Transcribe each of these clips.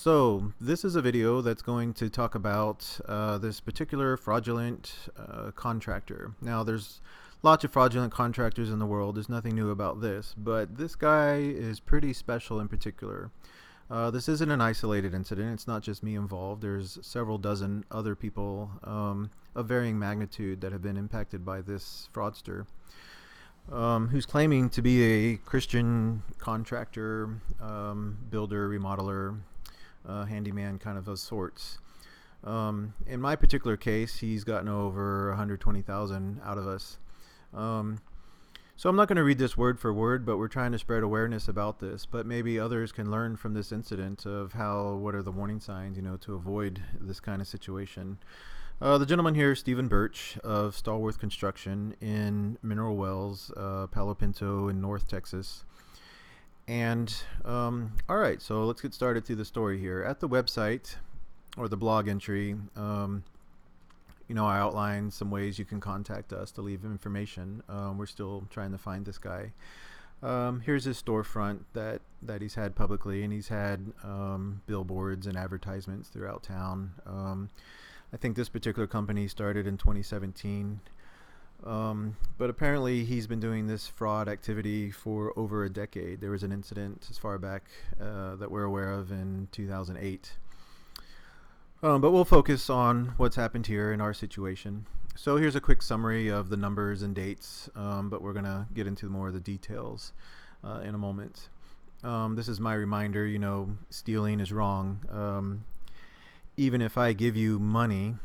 So this is a video that's going to talk about this particular fraudulent contractor. Now there's lots of fraudulent contractors in the world. There's nothing new about this, but this guy is pretty special in particular. This isn't an isolated incident. It's not just me involved. There's several dozen other people of varying magnitude that have been impacted by this fraudster. Who's claiming to be a Christian contractor, builder, remodeler, handyman kind of sorts. In my particular case, he's gotten over 120,000 out of us. So I'm not going to read this word for word, but we're trying to spread awareness about this. But maybe others can learn from this incident of what are the warning signs, to avoid this kind of situation. The gentleman here, Stephen Burch of Stalworth Construction in Mineral Wells, Palo Pinto in North Texas. And all right, so let's get started through the story here. At the website or the blog entry, I outlined some ways you can contact us to leave information. We're still trying to find this guy. Here's his storefront that he's had publicly, and he's had billboards and advertisements throughout town. I think this particular company started in 2017, but apparently he's been doing this fraud activity for over a decade. There was an incident as far back that we're aware of in 2008. But we'll focus on what's happened here in our situation. So here's a quick summary of the numbers and dates, but we're going to get into more of the details in a moment. This is my reminder, stealing is wrong. Even if I give you money,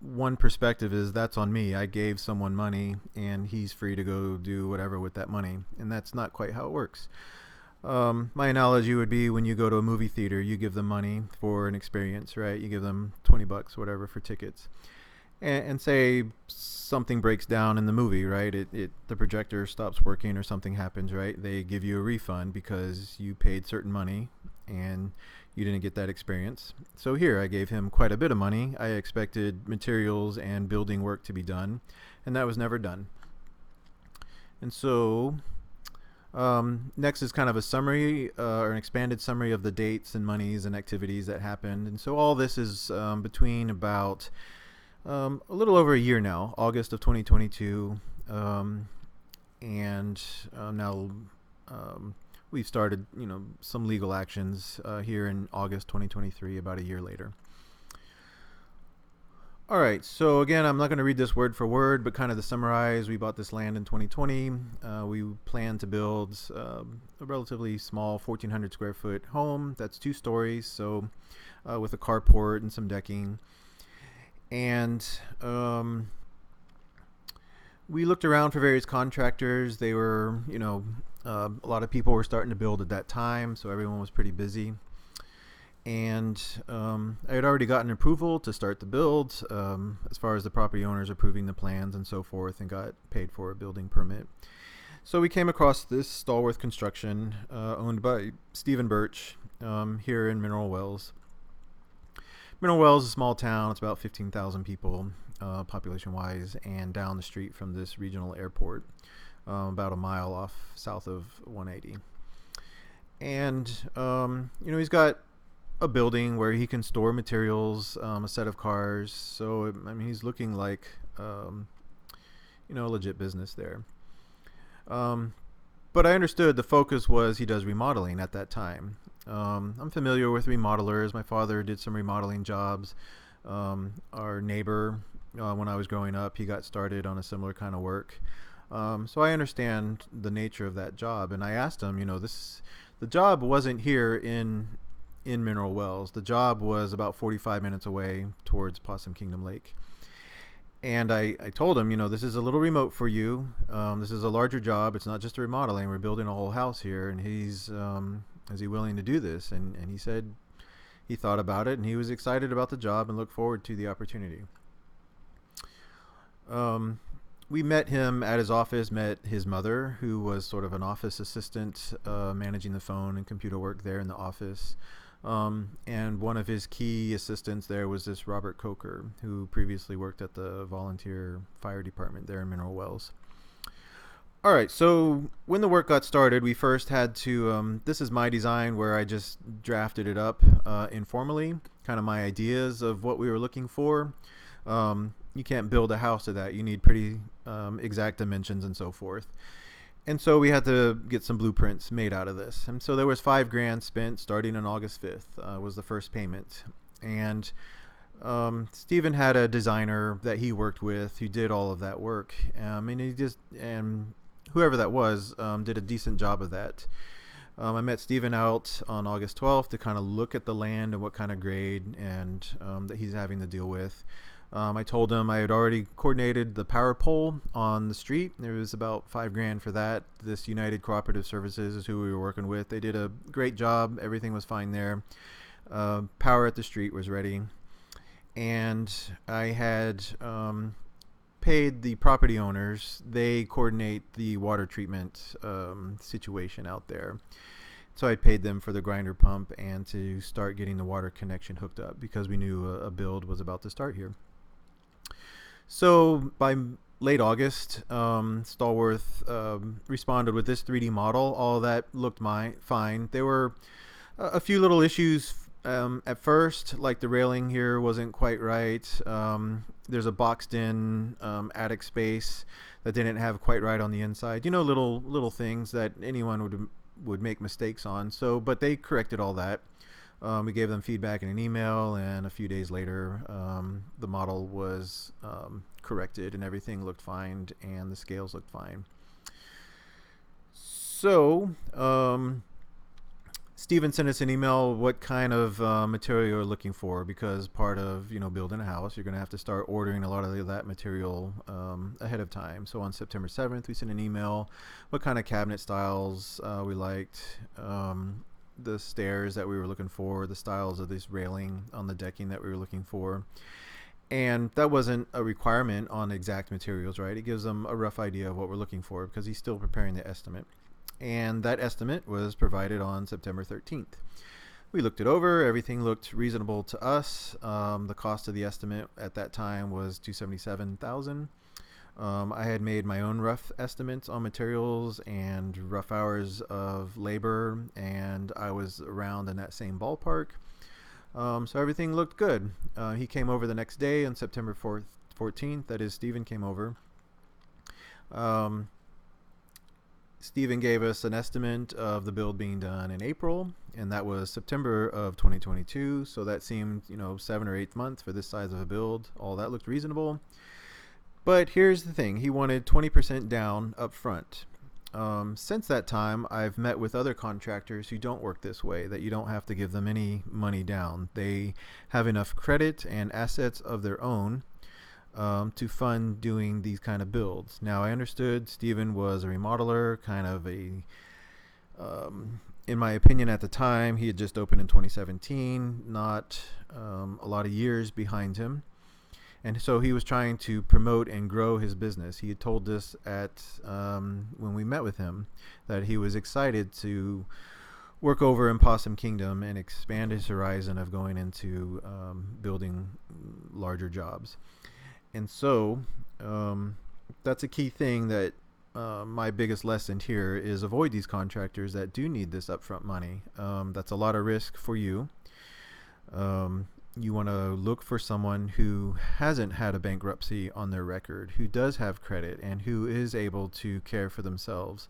one perspective is that's on me. I gave someone money and he's free to go do whatever with that money. And that's not quite how it works. My analogy would be when you go to a movie theater, you give them money for an experience, right? You give them $20, whatever, for tickets. And say something breaks down in the movie, right? The projector stops working or something happens, right? They give you a refund because you paid certain money and you didn't get that experience. So here I gave him quite a bit of money. I expected materials and building work to be done, and that was never done. And so next is kind of a summary or an expanded summary of the dates and monies and activities that happened. And so all this is between about a little over a year now, August of 2022, and now we've started, some legal actions here in August 2023, about a year later. All right, so again, I'm not going to read this word for word, but kind of to summarize, we bought this land in 2020. We plan to build a relatively small 1,400 square foot home. That's 2 stories, so with a carport and some decking. And we looked around for various contractors. They were, a lot of people were starting to build at that time, so everyone was pretty busy. And I had already gotten approval to start the build as far as the property owners approving the plans and so forth, and got paid for a building permit. So we came across this Stalworth Construction owned by Stephen Burch here in Mineral Wells. Mineral Wells is a small town. It's about 15,000 people population-wise, and down the street from this regional airport, about a mile off south of 180. And, he's got a building where he can store materials, a set of cars. So, he's looking like, a legit business there. But I understood the focus was he does remodeling at that time. I'm familiar with remodelers. My father did some remodeling jobs. Our neighbor, when I was growing up, he got started on a similar kind of work. So I understand the nature of that job. And I asked him, the job wasn't here in Mineral Wells. The job was about 45 minutes away towards Possum Kingdom Lake. And I told him, this is a little remote for you. This is a larger job. It's not just a remodeling. We're building a whole house here. And is he willing to do this? And he said he thought about it, and he was excited about the job and looked forward to the opportunity. We met him at his office, met his mother, who was sort of an office assistant, managing the phone and computer work there in the office. And one of his key assistants there was this Robert Coker, who previously worked at the volunteer fire department there in Mineral Wells. All right, so when the work got started, we first had to, this is my design where I just drafted it up informally, kind of my ideas of what we were looking for. You can't build a house to that. You need pretty exact dimensions and so forth. And so we had to get some blueprints made out of this. And so there was $5,000 spent starting on August 5th was the first payment. And Stephen had a designer that he worked with who did all of that work. And whoever that was did a decent job of that. I met Stephen out on August 12th to kind of look at the land and what kind of grade and that he's having to deal with. I told him I had already coordinated the power pole on the street. There was about $5,000 for that. This United Cooperative Services is who we were working with. They did a great job. Everything was fine there. Power at the street was ready. And I had paid the property owners. They coordinate the water treatment situation out there. So I paid them for the grinder pump and to start getting the water connection hooked up because we knew a build was about to start here. So by late August, Stalworth responded with this 3D model. All that looked fine. There were a few little issues at first, like the railing here wasn't quite right. There's a boxed in attic space that didn't have quite right on the inside. You know, little things that anyone would make mistakes on. So, but they corrected all that. We gave them feedback in an email, and a few days later, the model was corrected, and everything looked fine, and the scales looked fine. So, Stephen sent us an email what kind of material you're looking for, because part of building a house, you're going to have to start ordering a lot of that material ahead of time. So on September 7th, we sent an email what kind of cabinet styles we liked, the stairs that we were looking for, the styles of this railing on the decking that we were looking for. And that wasn't a requirement on exact materials, right? It gives them a rough idea of what we're looking for because he's still preparing the estimate. And that estimate was provided on September 13th. We looked it over. Everything looked reasonable to us. The cost of the estimate at that time was $277,000. I had made my own rough estimates on materials and rough hours of labor, and I was around in that same ballpark. So everything looked good. He came over the next day on September 14th. That is, Stephen came over. Stephen gave us an estimate of the build being done in April, and that was September of 2022. So that seemed, 7 or 8 months for this size of a build. All that looked reasonable. But here's the thing. He wanted 20% down up front. Since that time, I've met with other contractors who don't work this way, that you don't have to give them any money down. They have enough credit and assets of their own to fund doing these kind of builds. Now, I understood Stephen was a remodeler, kind of in my opinion at the time, he had just opened in 2017, not a lot of years behind him. And so he was trying to promote and grow his business. He had told us when we met with him that he was excited to work over in Possum Kingdom and expand his horizon of going into building larger jobs. And so that's a key thing that my biggest lesson here is avoid these contractors that do need this upfront money. That's a lot of risk for you. You want to look for someone who hasn't had a bankruptcy on their record, who does have credit, and who is able to care for themselves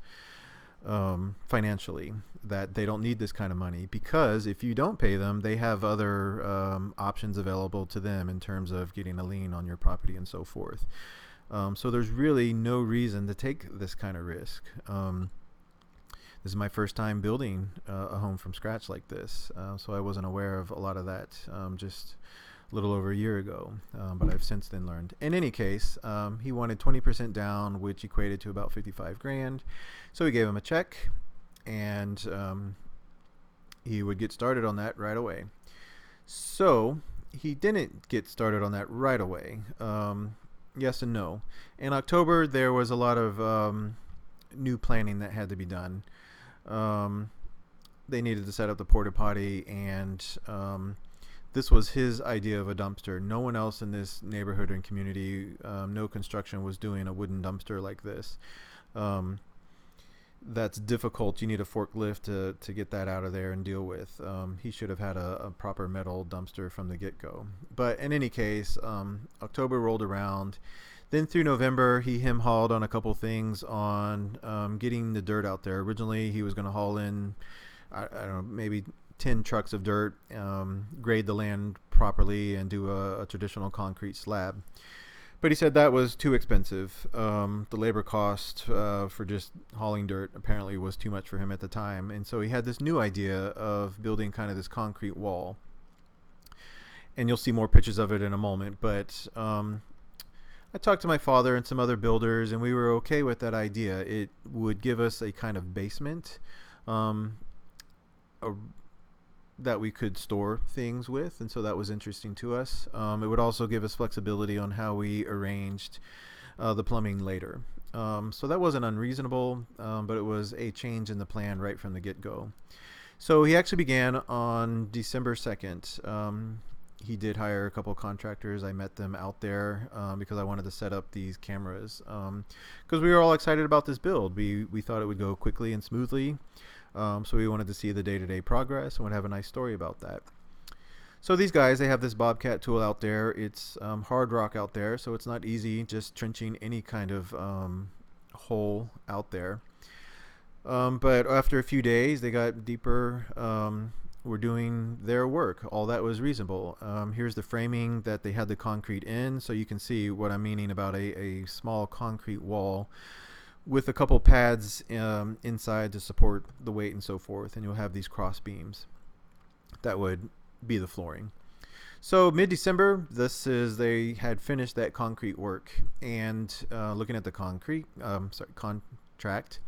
financially, that they don't need this kind of money. Because if you don't pay them, they have other options available to them in terms of getting a lien on your property and so forth. So there's really no reason to take this kind of risk. This is my first time building a home from scratch like this, so I wasn't aware of a lot of that just a little over a year ago, but I've since then learned. In any case, he wanted 20% down, which equated to about $55,000. So we gave him a check, and he would get started on that right away. So he didn't get started on that right away. Yes and no. In October, there was a lot of new planning that had to be done. They needed to set up the porta potty, and this was his idea of a dumpster. No one else in this neighborhood and community, no construction was doing a wooden dumpster like this. that's difficult. You need a forklift to get that out of there and deal with. He should have had a proper metal dumpster from the get-go. But in any case, October rolled around. Then through November, he hem-hauled on a couple things on getting the dirt out there. Originally, he was going to haul in, I don't know, maybe 10 trucks of dirt, grade the land properly, and do a traditional concrete slab. But he said that was too expensive. The labor cost for just hauling dirt apparently was too much for him at the time. And so he had this new idea of building kind of this concrete wall. And you'll see more pictures of it in a moment. But I talked to my father and some other builders, and we were okay with that idea. It would give us a kind of basement that we could store things with, and so that was interesting to us. It would also give us flexibility on how we arranged the plumbing later. So that wasn't unreasonable, but it was a change in the plan right from the get-go. So he actually began on December 2nd. He did hire a couple contractors. I met them out there because I wanted to set up these cameras because we were all excited about this build. We thought it would go quickly and smoothly. So we wanted to see the day-to-day progress and would have a nice story about that. So these guys, they have this Bobcat tool out there. It's hard rock out there, so it's not easy just trenching any kind of hole out there. But after a few days, they got deeper, were doing their work. All that was reasonable. Here's the framing that they had the concrete in, so you can see what I'm meaning about a small concrete wall with a couple pads inside to support the weight and so forth, and you'll have these cross beams that would be the flooring. So mid-December, they had finished that concrete work, and looking at the contract,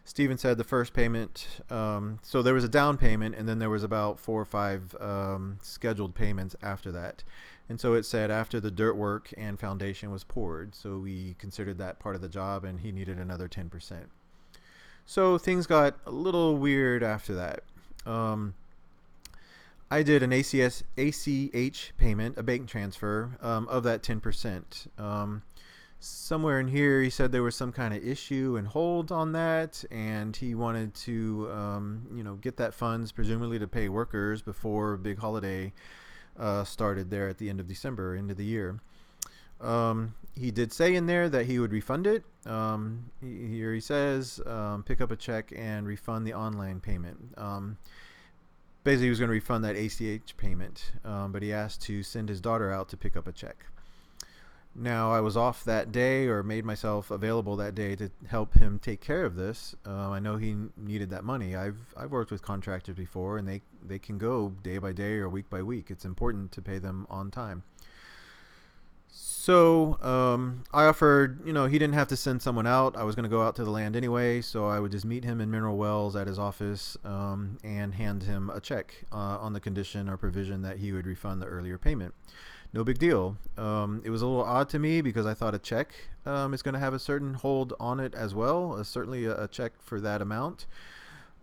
Stephen said the first payment, so there was a down payment, and then there was about 4 or 5 scheduled payments after that. And so it said after the dirt work and foundation was poured. So we considered that part of the job, and he needed another 10%. So things got a little weird after that. I did an ACH payment, a bank transfer of that 10%. Somewhere in here, he said there was some kind of issue and hold on that, and he wanted to, get that funds presumably to pay workers before a big holiday started there at the end of December, end of the year. He did say in there that he would refund it. Here he says, pick up a check and refund the online payment. Basically, he was going to refund that ACH payment, but he asked to send his daughter out to pick up a check. Now, I was off that day, or made myself available that day to help him take care of this. I know he needed that money. I've worked with contractors before, and they can go day by day or week by week. It's important to pay them on time. So I offered, he didn't have to send someone out. I was going to go out to the land anyway, so I would just meet him in Mineral Wells at his office and hand him a check on the condition or provision that he would refund the earlier payment. No big deal. It was a little odd to me because I thought a check is going to have a certain hold on it as well, certainly a check for that amount.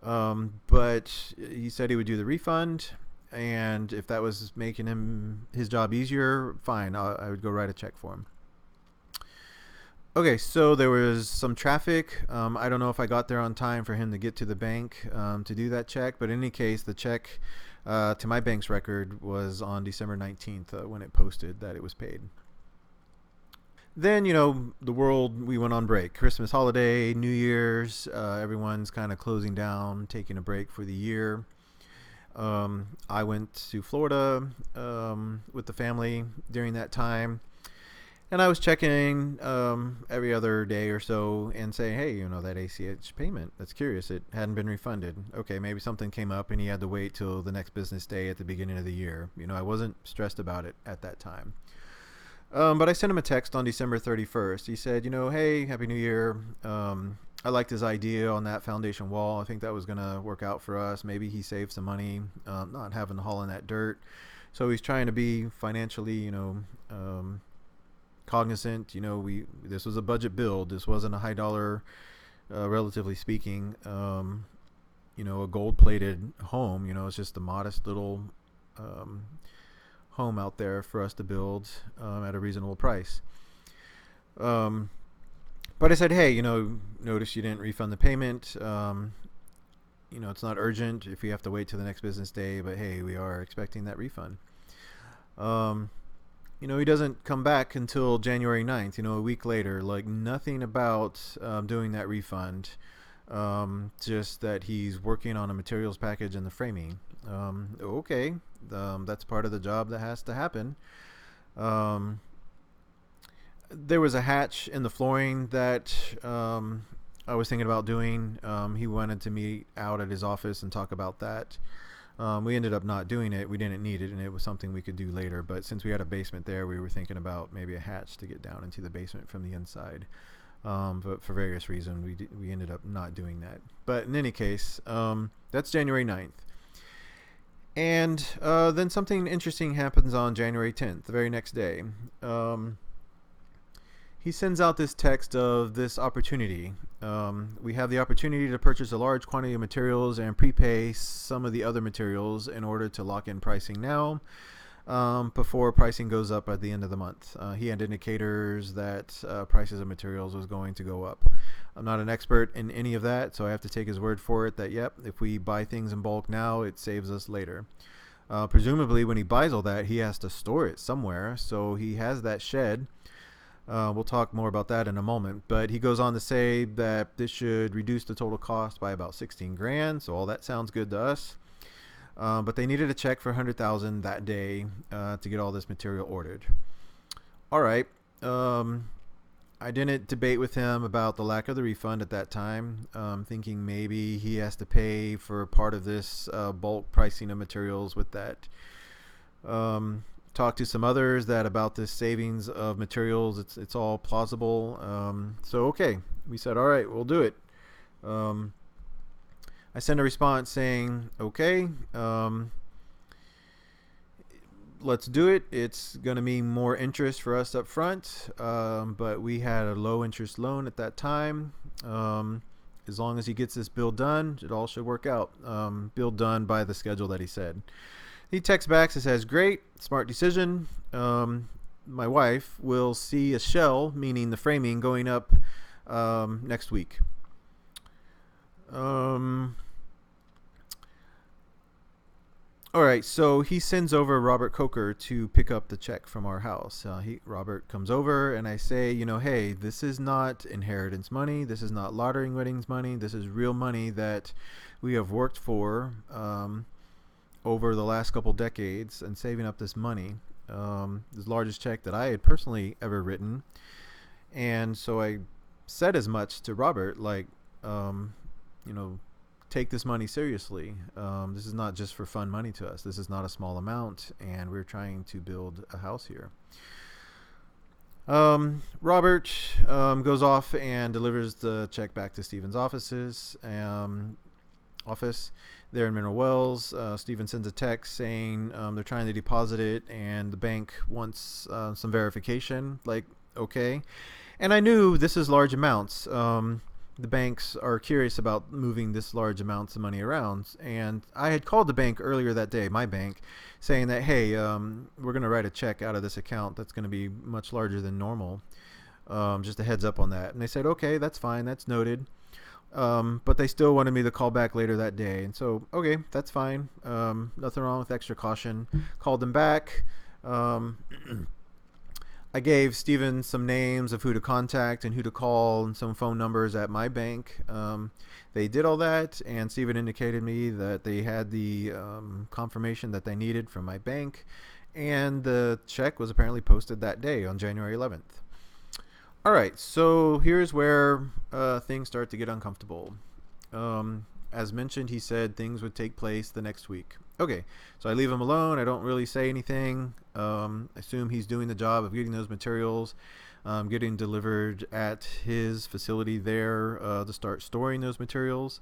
But he said he would do the refund, and if that was making his job easier, fine, I would go write a check for him. Okay, so there was some traffic. I don't know if I got there on time for him to get to the bank to do that check, but in any case, the check to my bank's record was on December 19th when it posted that it was paid. Then, the world, we went on break. Christmas holiday, New Year's, everyone's kind of closing down, taking a break for the year. I went to Florida with the family during that time. And I was checking every other day or so and saying, hey, that ACH payment, that's curious. It hadn't been refunded. Okay, maybe something came up and he had to wait till the next business day at the beginning of the year. I wasn't stressed about it at that time. But I sent him a text on December 31st. He said, hey, Happy New Year. I liked his idea on that foundation wall. I think that was going to work out for us. Maybe he saved some money not having to haul in that dirt. So he's trying to be financially, cognizant. This was a budget build. This wasn't a high dollar, relatively speaking, a gold plated home. It's just a modest little home out there for us to build at a reasonable price. But I said, hey, notice you didn't refund the payment. It's not urgent if you have to wait till the next business day, but hey, we are expecting that refund. He doesn't come back until January 9th, a week later. Like, nothing about doing that refund. Just that he's working on a materials package and the framing. Okay, that's part of the job that has to happen. There was a hatch in the flooring that I was thinking about doing. He wanted to meet out at his office and talk about that. We ended up not doing it. We didn't need it, and it was something we could do later. But since we had a basement there, we were thinking about maybe a hatch to get down into the basement from the inside. But for various reasons, we ended up not doing that. But in any case, that's January 9th. And then something interesting happens on January 10th, the very next day. He sends out this text of this opportunity. We have the opportunity to purchase a large quantity of materials and prepay some of the other materials in order to lock in pricing now before pricing goes up at the end of the month. He had indicators that prices of materials was going to go up. I'm not an expert in any of that, so I have to take his word for it that, yep, if we buy things in bulk now, it saves us later. Presumably, when he buys all that, he has to store it somewhere, so he has that shed. We'll talk more about that in a moment, but he goes on to say that this should reduce the total cost by about 16 grand. So all that sounds good to us. But they needed a check for 100,000 that day to get all this material ordered. All right. I didn't debate with him about the lack of the refund at that time, thinking maybe he has to pay for part of this bulk pricing of materials with that. Talked to some others that about this savings of materials, it's all plausible. So okay, we said, all right, we'll do it. I sent a response saying, okay, let's do it. It's going to mean more interest for us up front, but we had a low interest loan at that time. As long as he gets this bill done, it all should work out. Bill done by the schedule that he said. He texts back and says, great, smart decision. My wife will see a shell, meaning the framing, going up next week. All right, so he sends over Robert Coker to pick up the check from our house. Robert comes over, and I say, hey, this is not inheritance money. This is not lottery winnings money. This is real money that we have worked for over the last couple decades and saving up this money. This the largest check that I had personally ever written. And so I said as much to Robert, like, take this money seriously. This is not just for fun money to us. This is not a small amount, and we're trying to build a house here. Robert goes off and delivers the check back to Stephen's office there in Mineral Wells. Stephen sends a text saying they're trying to deposit it and the bank wants some verification. Like, okay. And I knew this is large amounts. The banks are curious about moving this large amounts of money around. And I had called the bank earlier that day, my bank, saying that, hey, we're going to write a check out of this account that's going to be much larger than normal. Just a heads up on that. And they said, okay, that's fine. That's noted. But they still wanted me to call back later that day. And so, okay, that's fine. Nothing wrong with extra caution. Called them back. I gave Stephen some names of who to contact and who to call and some phone numbers at my bank. They did all that, and Stephen indicated me that they had the confirmation that they needed from my bank, and the check was apparently posted that day on January 11th. All right, so here's where things start to get uncomfortable. As mentioned, he said things would take place the next week. Okay, so I leave him alone. I don't really say anything. Assume he's doing the job of getting those materials, getting delivered at his facility there to start storing those materials.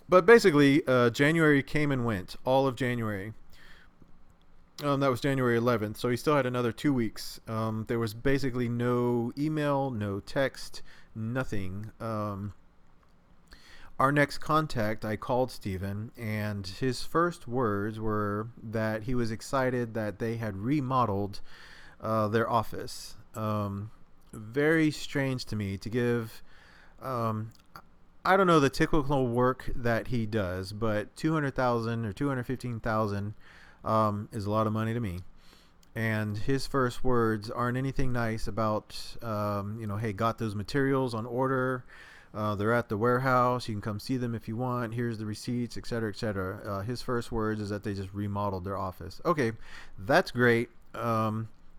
But basically, January came and went, all of January. That was January 11th, so he still had another 2 weeks. There was basically no email, no text, nothing. Our next contact, I called Stephen, and his first words were that he was excited that they had remodeled their office. very strange to me to give. Um, I don't know the typical work that he does, but 200,000 or 215,000 is a lot of money to me. And his first words aren't anything nice about, hey, got those materials on order. They're at the warehouse. You can come see them if you want. Here's the receipts, etc., etc. His first words is that they just remodeled their office. Okay, that's great.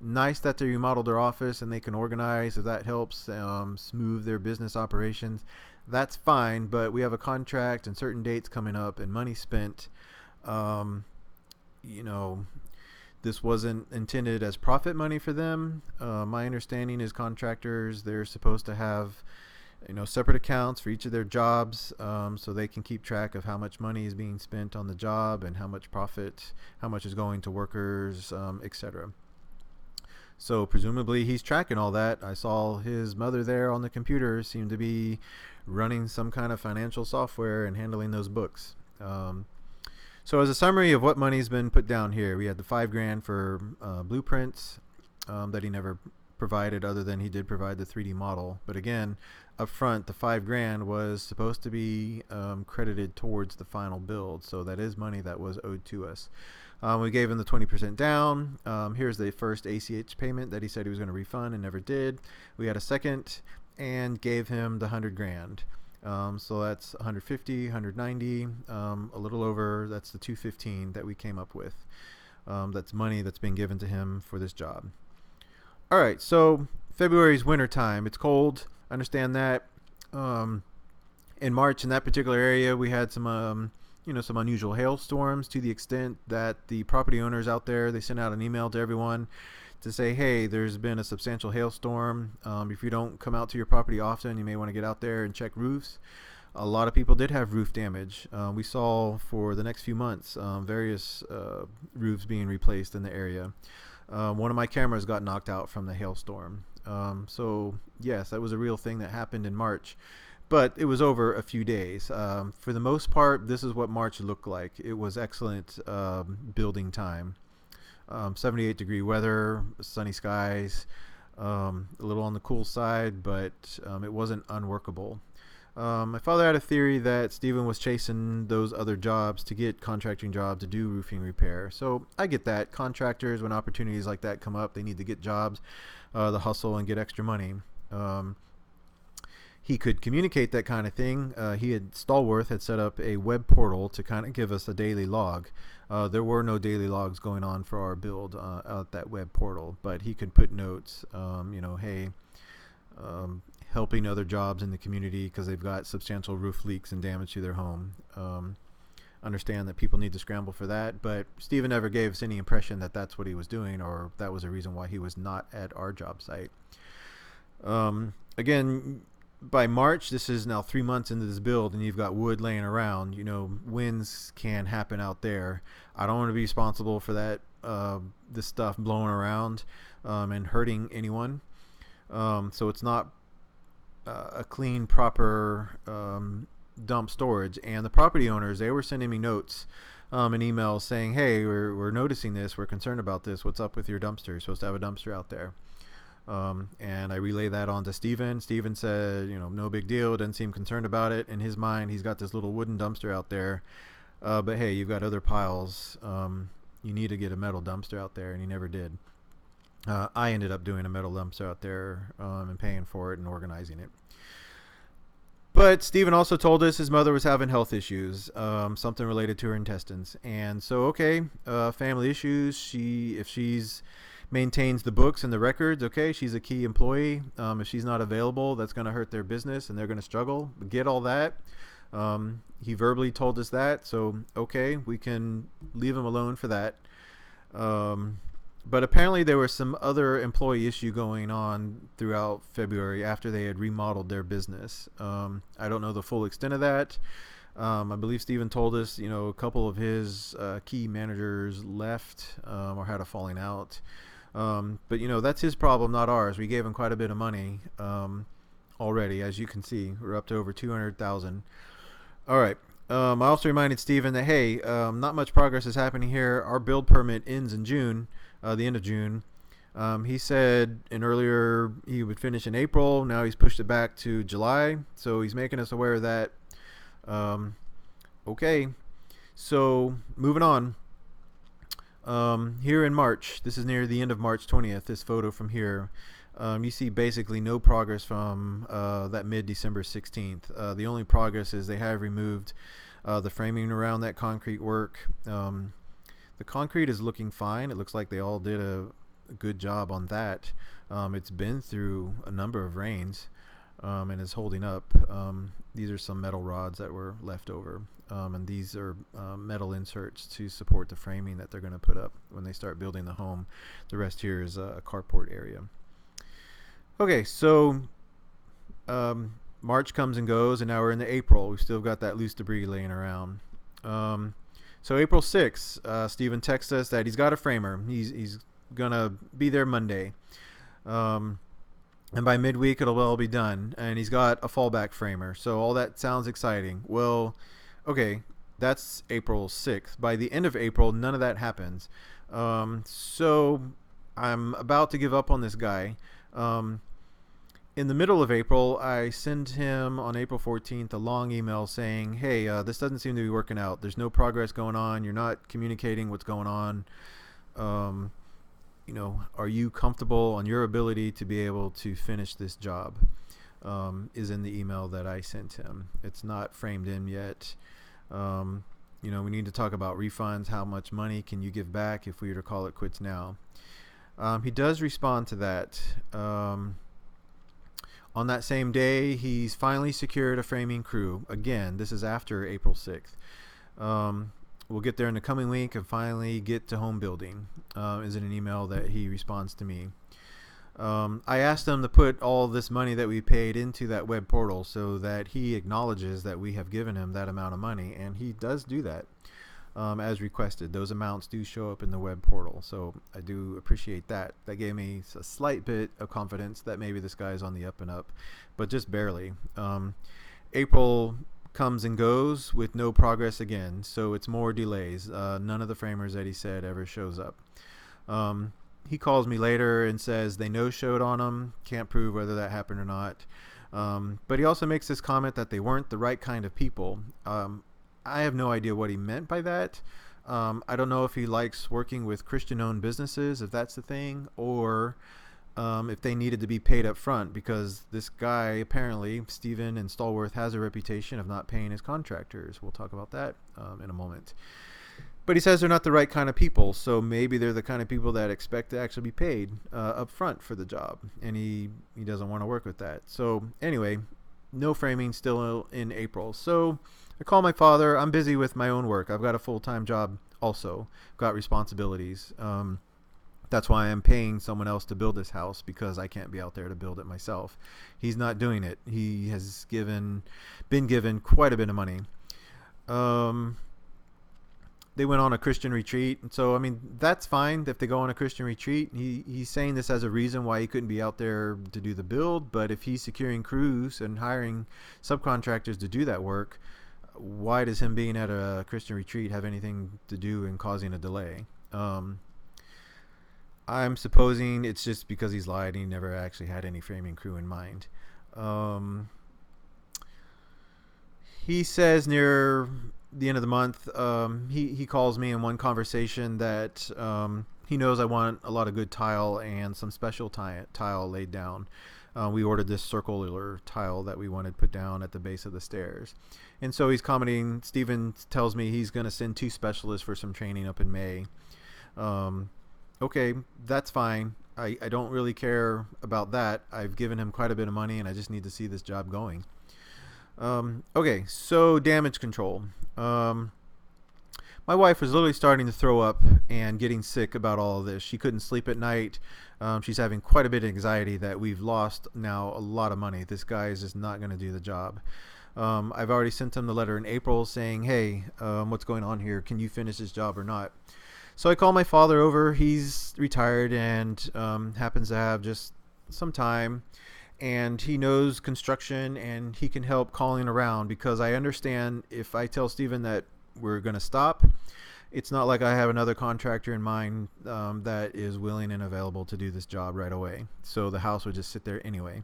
Nice that they remodeled their office and they can organize. If that helps smooth their business operations, that's fine. But we have a contract and certain dates coming up and money spent. You know, this wasn't intended as profit money for them. My understanding is contractors, they're supposed to have separate accounts for each of their jobs, so they can keep track of how much money is being spent on the job and how much profit, how much is going to workers, etc. So presumably he's tracking all that. I saw his mother there on the computer seemed to be running some kind of financial software and handling those books. So as a summary of what money's been put down here, we had the $5,000 for blueprints that he never provided, other than he did provide the 3D model. But again, up front, the $5,000 was supposed to be credited towards the final build, so that is money that was owed to us. We gave him the 20% down. Here's the first ACH payment that he said he was going to refund and never did. We had a second and gave him the $100,000. So that's 150, 190, a little over. That's the 215 that we came up with. That's money that's been given to him for this job. All right, so February's winter time. It's cold. I understand that. In March, in that particular area, we had some some unusual hailstorms, to the extent that the property owners out there, they sent out an email to everyone to say, hey, there's been a substantial hailstorm. If you don't come out to your property often, you may want to get out there and check roofs. A lot of people did have roof damage. We saw for the next few months various roofs being replaced in the area. One of my cameras got knocked out from the hailstorm. So yes, that was a real thing that happened in March. But it was over a few days. For the most part, this is what March looked like. It was excellent building time. 78-degree weather, sunny skies, a little on the cool side, but it wasn't unworkable. My father had a theory that Stephen was chasing those other jobs to get contracting jobs to do roofing repair. So I get that. Contractors, when opportunities like that come up, they need to get jobs, the hustle, and get extra money. He could communicate that kind of thing. Stalworth had set up a web portal to kind of give us a daily log. There were no daily logs going on for our build at that web portal, but he could put notes, hey, helping other jobs in the community because they've got substantial roof leaks and damage to their home. Understand that people need to scramble for that, but Stephen never gave us any impression that that's what he was doing or that was a reason why he was not at our job site. Again, by March, this is now 3 months into this build, and you've got wood laying around. Winds can happen out there. I don't want to be responsible for that, this stuff blowing around and hurting anyone. So it's not a clean, proper dump storage. And the property owners, they were sending me notes and emails saying, hey, we're noticing this. We're concerned about this. What's up with your dumpster? You're supposed to have a dumpster out there. And I relay that on to Stephen. Stephen said, no big deal. Doesn't seem concerned about it. In his mind, he's got this little wooden dumpster out there. But hey, you've got other piles. You need to get a metal dumpster out there, and he never did. I ended up doing a metal dumpster out there and paying for it and organizing it. But Stephen also told us his mother was having health issues, something related to her intestines. And so, okay, family issues. If she's maintains the books and the records, okay, she's a key employee. If she's not available, that's going to hurt their business and they're going to struggle. Get all that. He verbally told us that, so okay, we can leave him alone for that. But apparently there was some other employee issue going on throughout February after they had remodeled their business. I don't know the full extent of that. I believe Stephen told us, a couple of his key managers left or had a falling out. But that's his problem, not ours. We gave him quite a bit of money already, as you can see. We're up to over 200,000. All right. I also reminded Stephen that, hey, not much progress is happening here. Our build permit ends in June, the end of June. He said earlier he would finish in April. Now he's pushed it back to July. So he's making us aware of that. Okay. So moving on. Here in March, this is near the end of March 20th, this photo from here, you see basically no progress from that mid-December 16th. The only progress is they have removed the framing around that concrete work. The concrete is looking fine. It looks like they all did a good job on that. It's been through a number of rains and is holding up. These are some metal rods that were left over. And these are metal inserts to support the framing that they're going to put up when they start building the home. The rest here is a carport area. Okay, so March comes and goes, and now we're in the April. We've still got that loose debris laying around. So April 6th, Stephen texts us that he's got a framer. He's going to be there Monday. And by midweek, it'll all be done. And he's got a fallback framer. So all that sounds exciting. Well, okay, that's April 6th. By the end of April, none of that happens. So I'm about to give up on this guy. In the middle of April, I send him on April 14th a long email saying, hey, this doesn't seem to be working out. There's no progress going on. You're not communicating what's going on. You know, are you comfortable on your ability to be able to finish this job? Is in the email that I sent him. It's not framed in yet. You know, we need to talk about refunds. How much money can you give back if we were to call it quits now? He does respond to that. On that same day, he's finally secured a framing crew. Again, this is after April 6th. We'll get there in the coming week and finally get to home building, is in an email that he responds to me. I asked him to put all this money that we paid into that web portal so that he acknowledges that we have given him that amount of money, and he does do that as requested. Those amounts do show up in the web portal, so I do appreciate that. That gave me a slight bit of confidence that maybe this guy is on the up and up, but just barely. April comes and goes with no progress again, so it's more delays. None of the framers that he said ever shows up. He calls me later and says they no-showed on him. Can't prove whether that happened or not. But he also makes this comment that they weren't the right kind of people. I have no idea what he meant by that. I don't know if he likes working with Christian-owned businesses, if that's the thing, or if they needed to be paid up front, because this guy, apparently, Stephen and Stalworth, has a reputation of not paying his contractors. We'll talk about that in a moment. But he says they're not the right kind of people, so maybe they're the kind of people that expect to actually be paid up front for the job, and he doesn't want to work with that. So anyway, no framing still in April. So I call my father. I'm busy with my own work. I've got a full-time job also. Got responsibilities. That's why I'm paying someone else to build this house, because I can't be out there to build it myself. He's not doing it. He has been given quite a bit of money. They went on a Christian retreat, and so I mean that's fine if they go on a Christian retreat. He's saying this as a reason why he couldn't be out there to do the build, but if he's securing crews and hiring subcontractors to do that work, why does him being at a Christian retreat have anything to do in causing a delay? I'm supposing it's just because he's lied and he never actually had any framing crew in mind. He says near the end of the month, he calls me in one conversation that he knows I want a lot of good tile and some special tile laid down. We ordered this circular tile that we wanted put down at the base of the stairs. And so he's commenting, Stephen tells me he's going to send 2 specialists for some training up in May. Okay, that's fine. I don't really care about that. I've given him quite a bit of money and I just need to see this job going. Okay, so damage control. My wife was literally starting to throw up and getting sick about all of this. She couldn't sleep at night. She's having quite a bit of anxiety that we've lost now a lot of money. This guy is just not going to do the job. I've already sent him the letter in April saying, hey, what's going on here? Can you finish this job or not? So I call my father over. He's retired and happens to have just some time. And he knows construction and he can help calling around, because I understand if I tell Stephen that we're going to stop it's not like I have another contractor in mind that is willing and available to do this job right away. So the house would just sit there anyway.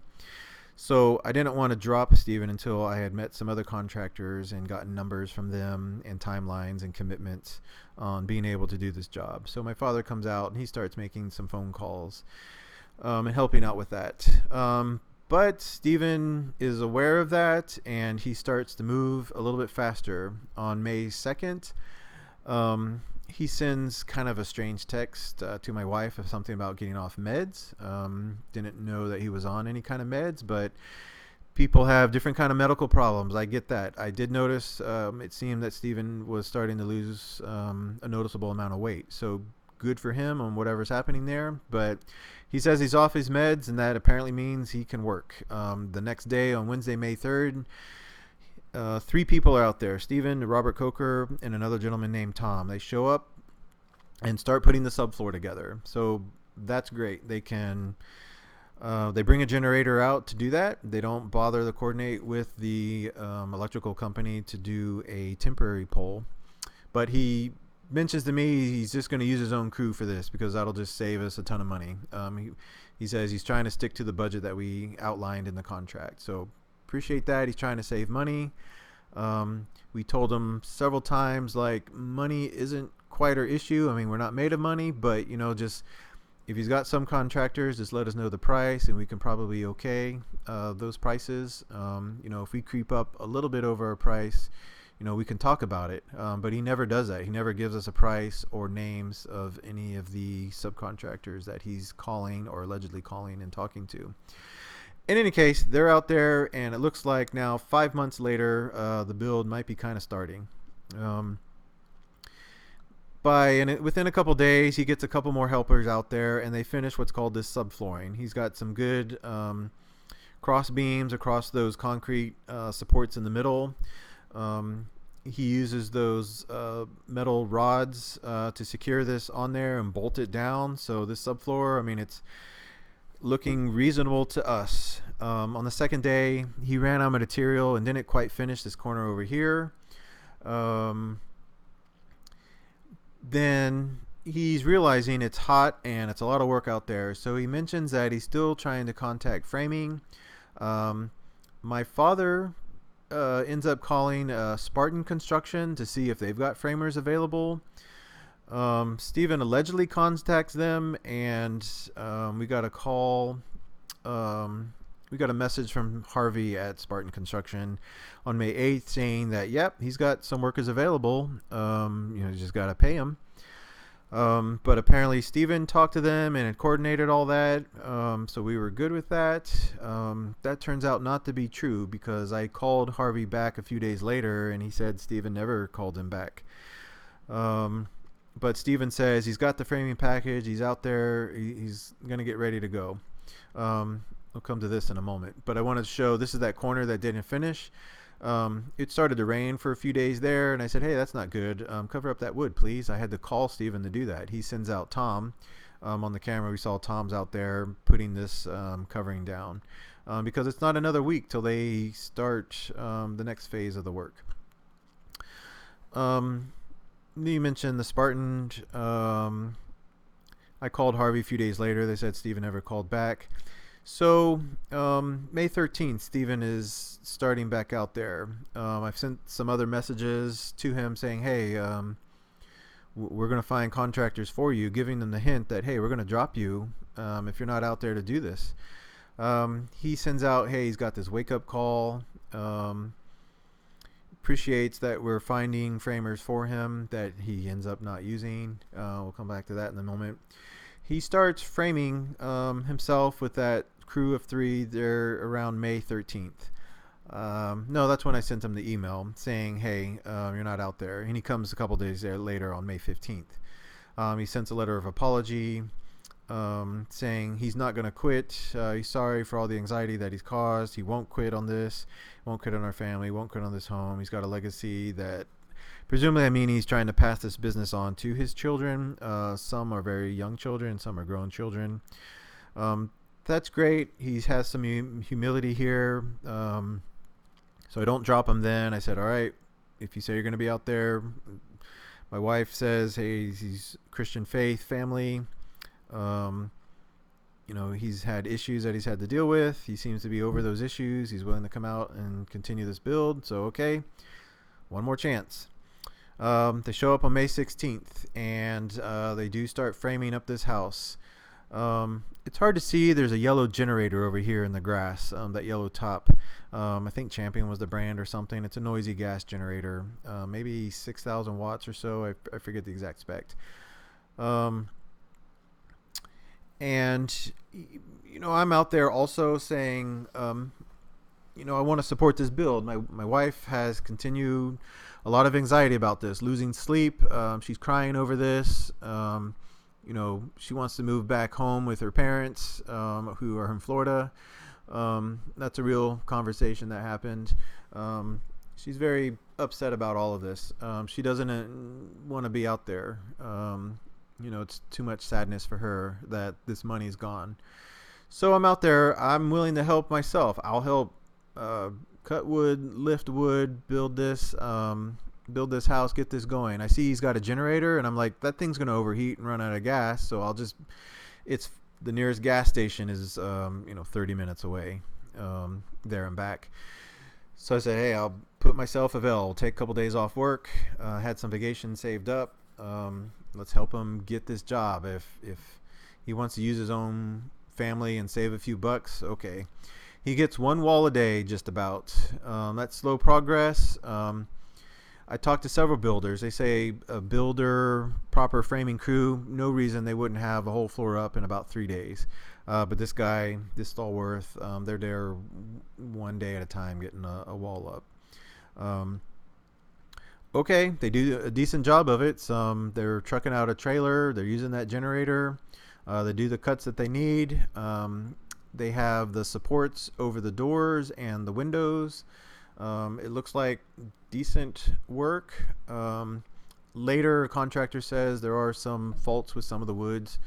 So I didn't want to drop Stephen until I had met some other contractors and gotten numbers from them and timelines and commitments on being able to do this job. So my father comes out and he starts making some phone calls and helping out with that. But Stephen is aware of that, and he starts to move a little bit faster. On May 2nd, he sends kind of a strange text to my wife of something about getting off meds. Didn't know that he was on any kind of meds, but people have different kind of medical problems. I get that. I did notice it seemed that Stephen was starting to lose a noticeable amount of weight. So good for him on whatever's happening there. But he says he's off his meds, and that apparently means he can work. The next day, on Wednesday, May 3rd, 3 people are out there: Stephen, Robert Coker, and another gentleman named Tom. They show up and start putting the subfloor together. So that's great. They can they bring a generator out to do that. They don't bother to coordinate with the electrical company to do a temporary pole. But he mentions to me he's just going to use his own crew for this because that'll just save us a ton of money. He says he's trying to stick to the budget that we outlined in the contract. So appreciate that. He's trying to save money. We told him several times, like, money isn't quite our issue. I mean, we're not made of money, but just if he's got some contractors, just let us know the price and we can probably okay those prices. If we creep up a little bit over our price, we can talk about it. But he never does that. He never gives us a price or names of any of the subcontractors that he's calling or allegedly calling and talking to. In any case, they're out there, and it looks like now 5 months later, the build might be kind of starting. Within a couple days, he gets a couple more helpers out there, and they finish what's called this subflooring. He's got some good cross beams across those concrete supports in the middle. He uses those metal rods to secure this on there and bolt it down. So this subfloor, I mean, it's looking reasonable to us. On the second day, he ran out of material and didn't quite finish this corner over here. Then he's realizing it's hot and it's a lot of work out there. So he mentions that he's still trying to contact framing. My father ends up calling Spartan Construction to see if they've got framers available. Stephen allegedly contacts them, and we got a call. We got a message from Harvey at Spartan Construction on May 8th saying that, yep, he's got some workers available. You just got to pay him. But apparently Stephen talked to them and had coordinated all that. So we were good with that. That turns out not to be true because I called Harvey back a few days later and he said Stephen never called him back. But Stephen says he's got the framing package. He's out there. He's going to get ready to go. We'll come to this in a moment. But I wanted to show this is that corner that didn't finish. It started to rain for a few days there, and I said, hey, that's not good. Cover up that wood, please. I had to call Stephen to do that. He sends out Tom. On the camera, we saw Tom's out there putting this covering down because it's not another week till they start the next phase of the work. You mentioned the Spartan. I called Harvey a few days later. They said Stephen never called back. So May 13th, Stephen is starting back out there. I've sent some other messages to him saying, hey, we're going to find contractors for you, giving them the hint that, hey, we're going to drop you if you're not out there to do this. He sends out, hey, he's got this wake-up call. Appreciates that we're finding framers for him that he ends up not using. We'll come back to that in a moment. He starts framing himself with that crew of 3 there around May 13th. No, that's when I sent him the email saying, hey, you're not out there. And he comes a couple days there later on May 15th. He sends a letter of apology saying he's not going to quit. He's sorry for all the anxiety that he's caused. He won't quit on this. Won't quit on our family. Won't quit on this home. He's got a legacy that presumably, I mean, he's trying to pass this business on to his children. Some are very young children. Some are grown children. That's great. He has some humility here. So I don't drop him then. I said, all right, if you say you're going to be out there, My wife says, hey, he's Christian faith family. He's had issues that he's had to deal with. He seems to be over those issues. He's willing to come out and continue this build. So, okay, one more chance. They show up on May 16th, and they do start framing up this house. It's hard to see. There's a yellow generator over here in the grass, that yellow top. I think Champion was the brand or something. It's a noisy gas generator, maybe 6,000 watts or so. I forget the exact spec. And I'm out there also saying, I want to support this build. My wife has continued a lot of anxiety about this, losing sleep. She's crying over this. She wants to move back home with her parents, who are in Florida. That's a real conversation that happened. She's very upset about all of this. She doesn't want to be out there. It's too much sadness for her that this money's gone. So I'm out there. I'm willing to help myself. I'll help cut wood, lift wood, build this house, get this going. I see he's got a generator, and I'm like, that thing's going to overheat and run out of gas. So it's the nearest gas station is 30 minutes away, there and back. So I said, hey, I'll put myself available, take a couple days off work, had some vacation saved up. Let's help him get this job. If he wants to use his own family and save a few bucks, okay. He gets one wall a day, just about. That's slow progress. I talked to several builders. They say a builder, proper framing crew, no reason they wouldn't have a whole floor up in about 3 days. But this guy, this Stalworth, they're there one day at a time getting a wall up. Okay, they do a decent job of it. They're trucking out a trailer. They're using that generator. They do the cuts that they need. They have the supports over the doors and the windows. It looks like decent work. Later, a contractor says there are some faults with some of the woods,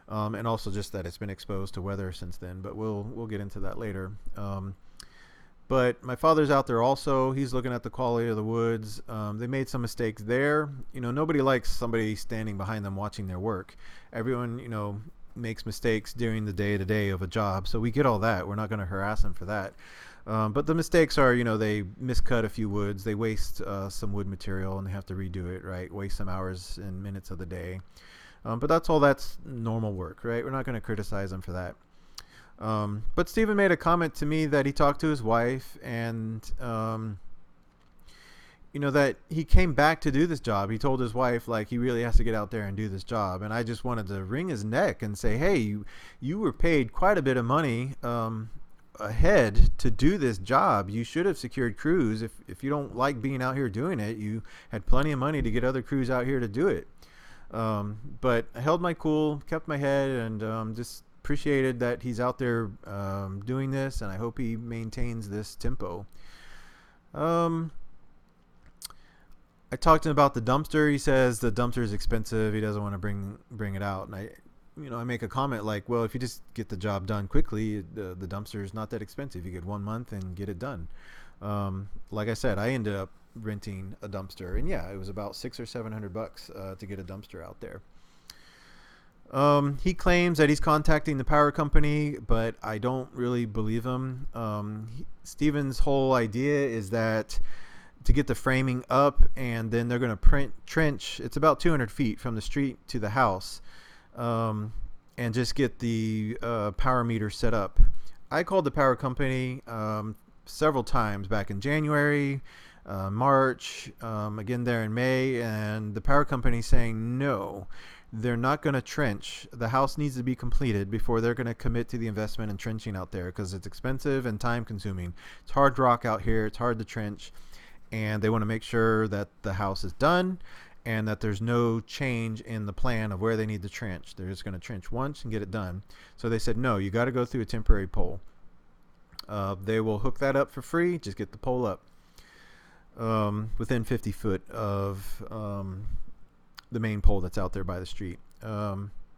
and also just that it's been exposed to weather since then. But we'll get into that later. But my father's out there also. He's looking at the quality of the woods. They made some mistakes there. Nobody likes somebody standing behind them watching their work. Everyone, makes mistakes during the day-to-day of a job. So we get all that. We're not going to harass them for that. But the mistakes are, they miscut a few woods. They waste some wood material and they have to redo it, right? Waste some hours and minutes of the day. But that's normal work, right? We're not going to criticize them for that. But Stephen made a comment to me that he talked to his wife and, that he came back to do this job. He told his wife, like, he really has to get out there and do this job. And I just wanted to wring his neck and say, hey, you were paid quite a bit of money, ahead to do this job. You should have secured crews. If you don't like being out here doing it, you had plenty of money to get other crews out here to do it. But I held my cool, kept my head, and, just appreciated that he's out there doing this, and I hope he maintains this tempo. I talked to him about the dumpster. He says the dumpster is expensive. He doesn't want to bring it out, and I make a comment like, well, if you just get the job done quickly, the dumpster is not that expensive. You get 1 month and get it done. Like I said, I ended up renting a dumpster, and yeah, it was about $600 or $700 to get a dumpster out there. He claims that he's contacting the power company, but I don't really believe him. Stephen's whole idea is that to get the framing up, and then they're going to trench. It's about 200 feet from the street to the house, and just get the power meter set up. I called the power company several times back in January, March, again there in May, and the power company saying no. They're not going to trench. The house needs to be completed before they're going to commit to the investment in trenching out there, because it's expensive and time consuming. It's hard rock out here. It's hard to trench, and they want to make sure that the house is done and that there's no change in the plan of where they need to trench. They're just going to trench once and get it done. So they said, no, you got to go through a temporary pole. They will hook that up for free. Just get the pole up within 50 foot of the main pole that's out there by the street.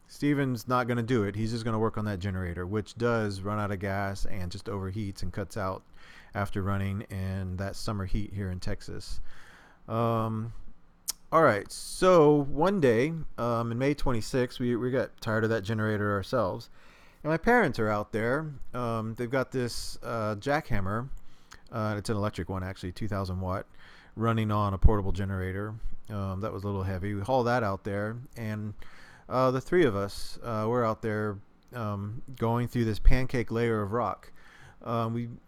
Stephen's not going to do it. He's just going to work on that generator, which does run out of gas and just overheats and cuts out after running in that summer heat here in Texas. All right. So one day, in May 26th, we got tired of that generator ourselves. And my parents are out there. They've got this jackhammer. It's an electric one, actually, 2,000 watt, running on a portable generator. That was a little heavy. We haul that out there, and the three of us, we're out there going through this pancake layer of rock.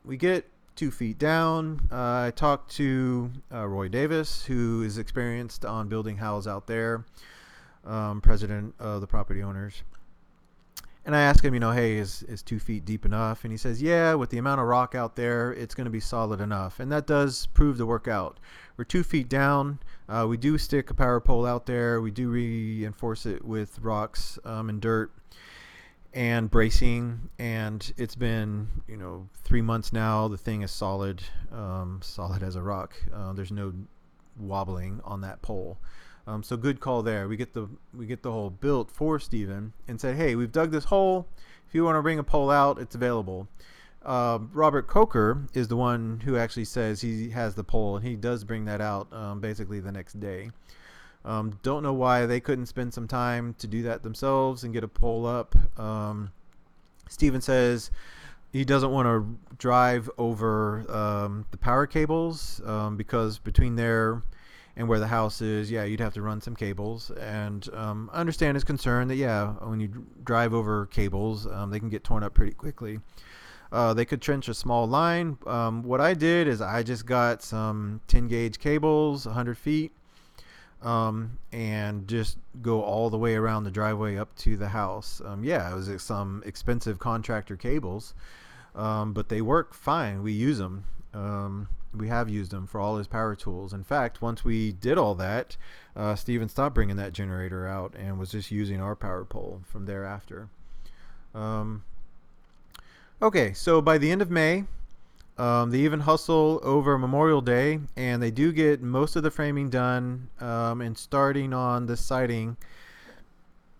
We get 2 feet down. I talked to Roy Davis, who is experienced on building houses out there, president of the property owners. And I asked him, hey, is 2 feet deep enough? And he says, yeah, with the amount of rock out there, it's going to be solid enough. And that does prove to work out. We're 2 feet down. We do stick a power pole out there. We do reinforce it with rocks and dirt and bracing. And it's been, 3 months now. The thing is solid, solid as a rock. There's no wobbling on that pole. So good call there. We get the hole built for Stephen and said, hey, we've dug this hole. If you want to bring a pole out, it's available. Robert Coker is the one who actually says he has the pole, and he does bring that out basically the next day. Don't know why they couldn't spend some time to do that themselves and get a pole up. Stephen says he doesn't want to drive over the power cables because between there and where the house is, you'd have to run some cables. And I understand his concern that, when you drive over cables, they can get torn up pretty quickly. They could trench a small line. What I did is I just got some 10 gauge cables, 100 feet, and just go all the way around the driveway up to the house. It was some expensive contractor cables, but they work fine. We use them. We have used them for all his power tools. In fact, once we did all that, Stephen stopped bringing that generator out and was just using our power pole from thereafter. Okay, so by the end of May, they even hustle over Memorial Day, and they do get most of the framing done and starting on the siding.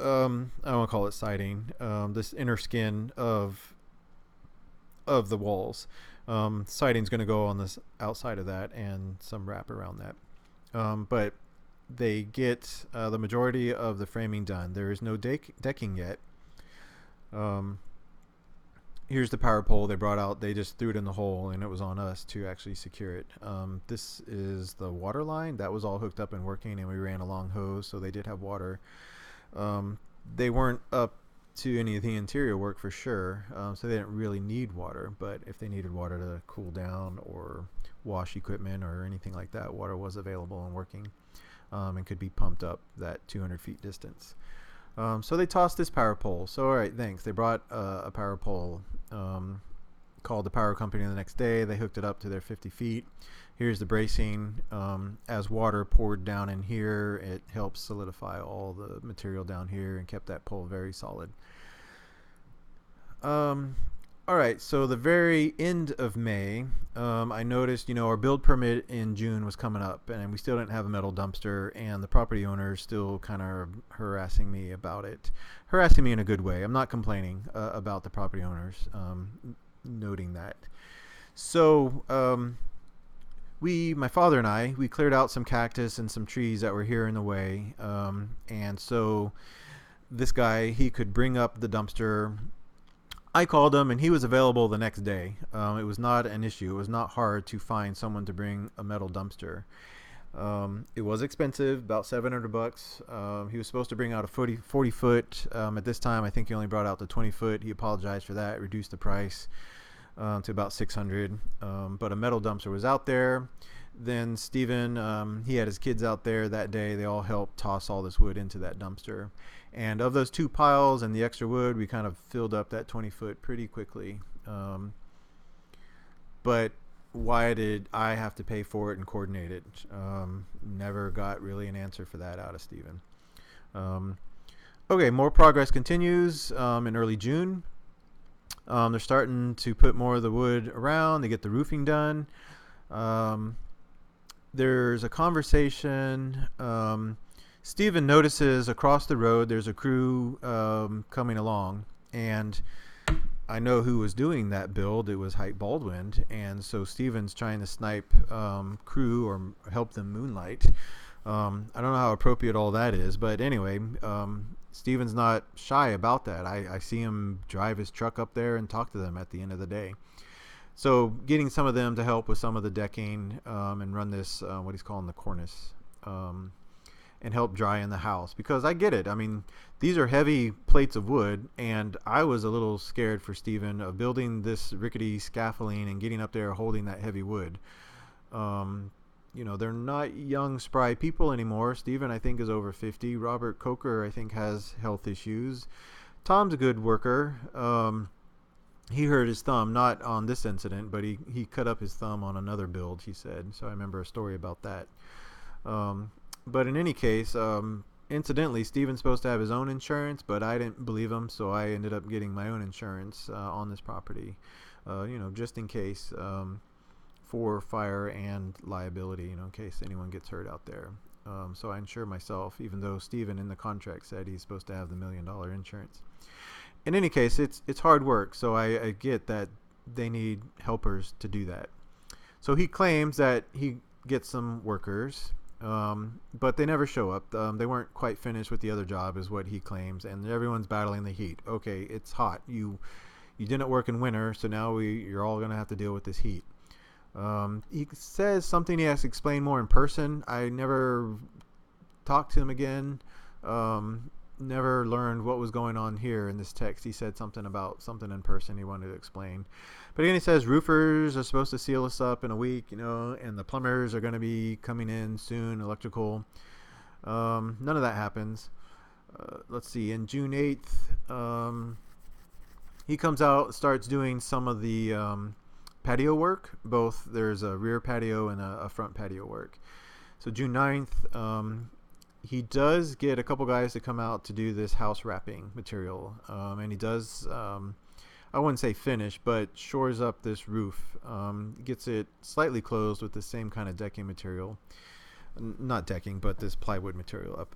I don't want to call it siding. This inner skin of the walls. Siding's going to go on this outside of that and some wrap around that. But they get the majority of the framing done. There is no decking yet. Here's the power pole they brought out. They just threw it in the hole, and it was on us to actually secure it. This is the water line. That was all hooked up and working, and we ran a long hose, so they did have water. They weren't up to any of the interior work for sure, so they didn't really need water, but if they needed water to cool down or wash equipment or anything like that, water was available and working, and could be pumped up that 200 feet distance. So they tossed this power pole. So all right, thanks. They brought a power pole, called the power company the next day. They hooked it up to their 50 feet. Here's the bracing. As water poured down in here, it helped solidify all the material down here and kept that pole very solid. All right, so the very end of May, I noticed, our build permit in June was coming up, and we still didn't have a metal dumpster, and the property owner is still kind of harassing me about it. Harassing me in a good way. I'm not complaining about the property owners, noting that. So my father and I, we cleared out some cactus and some trees that were here in the way, and so this guy, he could bring up the dumpster. I called him, and he was available the next day. It was not an issue. It was not hard to find someone to bring a metal dumpster. It was expensive, about $700. He was supposed to bring out a 40 foot. At this time, I think he only brought out the 20 foot. He apologized for that, reduced the price to about $600. But a metal dumpster was out there. Then Stephen, he had his kids out there that day. They all helped toss all this wood into that dumpster. And of those two piles and the extra wood, we kind of filled up that 20 foot pretty quickly. But why did I have to pay for it and coordinate it? Never got really an answer for that out of Stephen. Okay, more progress continues in early June. They're starting to put more of the wood around. They get the roofing done. There's a conversation. Stephen notices across the road there's a crew coming along, and I know who was doing that build. It was Height Baldwin, and so Stephen's trying to snipe crew or help them moonlight. I don't know how appropriate all that is, but anyway, Stephen's not shy about that. I see him drive his truck up there and talk to them at the end of the day. So getting some of them to help with some of the decking and run this, what he's calling the cornice, and help dry in the house. Because I get it. I mean, these are heavy plates of wood, and I was a little scared for Stephen of building this rickety scaffolding and getting up there holding that heavy wood. You know, they're not young, spry people anymore. Stephen, I think, is over 50. Robert Coker, I think, has health issues. Tom's a good worker. He hurt his thumb, not on this incident, but he cut up his thumb on another build, he said. So I remember a story about that. But in any case, incidentally, Stephen's supposed to have his own insurance, but I didn't believe him, so I ended up getting my own insurance on this property, you know, just in case, for fire and liability, you know, in case anyone gets hurt out there. So I insure myself, even though Stephen in the contract said he's supposed to have the $1 million insurance. In any case, it's hard work, so I get that they need helpers to do that. So he claims that he gets some workers, but they never show up. They weren't quite finished with the other job, is what he claims, and everyone's battling the heat. Okay, it's hot. You didn't work in winter, so now you're all going to have to deal with this heat. He says something he has to explain more in person. I never talked to him again. Never learned what was going on here in this text. He said something about something in person he wanted to explain. But again, he says roofers are supposed to seal us up in a week, you know, and the plumbers are going to be coming in soon, electrical. None of that happens. Let's see, in June 8th, he comes out, starts doing some of the patio work. Both there's a rear patio and a front patio work. So June 9th, he does get a couple guys to come out to do this house wrapping material, and he does, I wouldn't say finish, but shores up this roof, gets it slightly closed with the same kind of decking material. Not decking, but this plywood material up.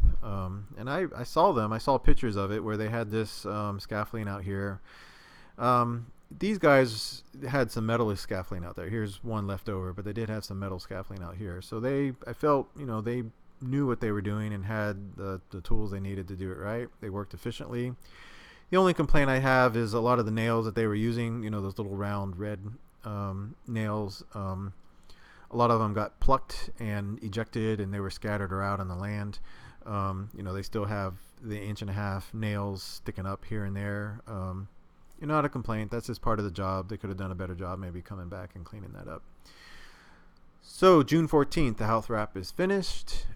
And I saw pictures of it where they had this scaffolding out here. These guys had some metal scaffolding out there. Here's one left over, but they did have some metal scaffolding out here. So I felt, you know, they knew what they were doing and had the tools they needed to do it right. They worked efficiently. The only complaint I have is a lot of the nails that they were using, you know, those little round red nails. A lot of them got plucked and ejected, and they were scattered or out on the land. You know, they still have the 1.5-inch nails sticking up here and there. Not a complaint. That's just part of the job. They could have done a better job maybe coming back and cleaning that up. So June 14th, the house wrap is finished.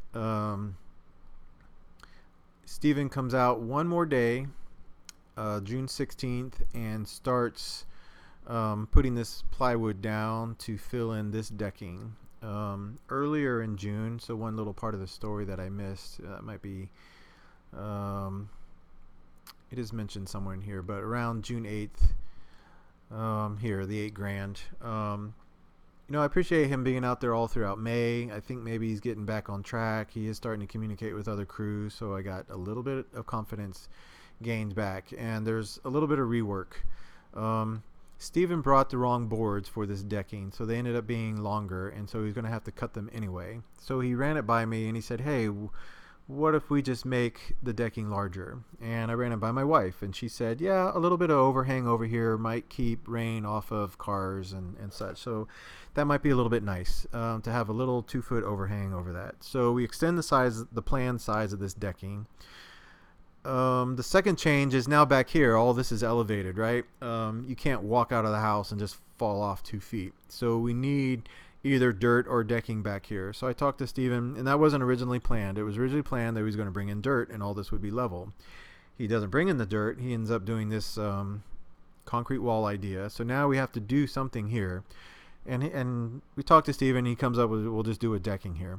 Stephen comes out one more day, June 16th, and starts putting this plywood down to fill in this decking. Earlier in June, so one little part of the story that I missed, might be, it is mentioned somewhere in here, but around June 8th, here, the $8,000. I appreciate him being out there all throughout May. I think maybe he's getting back on track. He is starting to communicate with other crews, so I got a little bit of confidence gained back. And there's a little bit of rework. Stephen brought the wrong boards for this decking, so they ended up being longer, and so he's going to have to cut them anyway. So he ran it by me, and he said, hey, what if we just make the decking larger? And I ran it by my wife, and she said, yeah, a little bit of overhang over here might keep rain off of cars and such. So that might be a little bit nice to have a little 2-foot overhang over that. So we extend the planned size of this decking. The second change is now back here. All this is elevated, right? You can't walk out of the house and just fall off 2 feet. So we need either dirt or decking back here. So I talked to Stephen, and that wasn't originally planned. It was originally planned that he was going to bring in dirt and all this would be level. He doesn't bring in the dirt. He ends up doing this concrete wall idea. So now we have to do something here. And we talked to Stephen. He comes up with, we'll just do a decking here.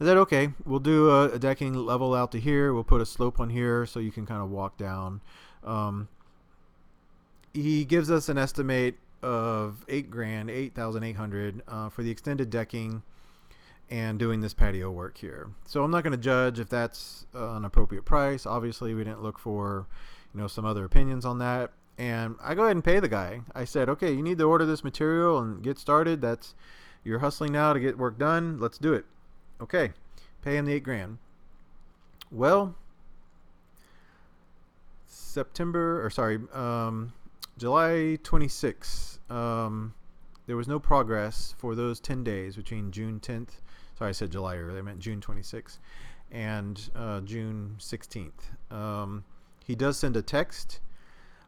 I said, okay, we'll do a decking level out to here. We'll put a slope on here so you can kind of walk down. He gives us an estimate of $8,800 for the extended decking and doing this patio work here. So I'm not going to judge if that's an appropriate price. Obviously, we didn't look for, some other opinions on that. And I go ahead and pay the guy. I said, okay, you need to order this material and get started. You're hustling now to get work done. Let's do it. Okay. Pay him the $8,000. Well, July 26th, there was no progress for those 10 days between June 10th. Sorry, I said July earlier. I meant June 26th and June 16th. He does send a text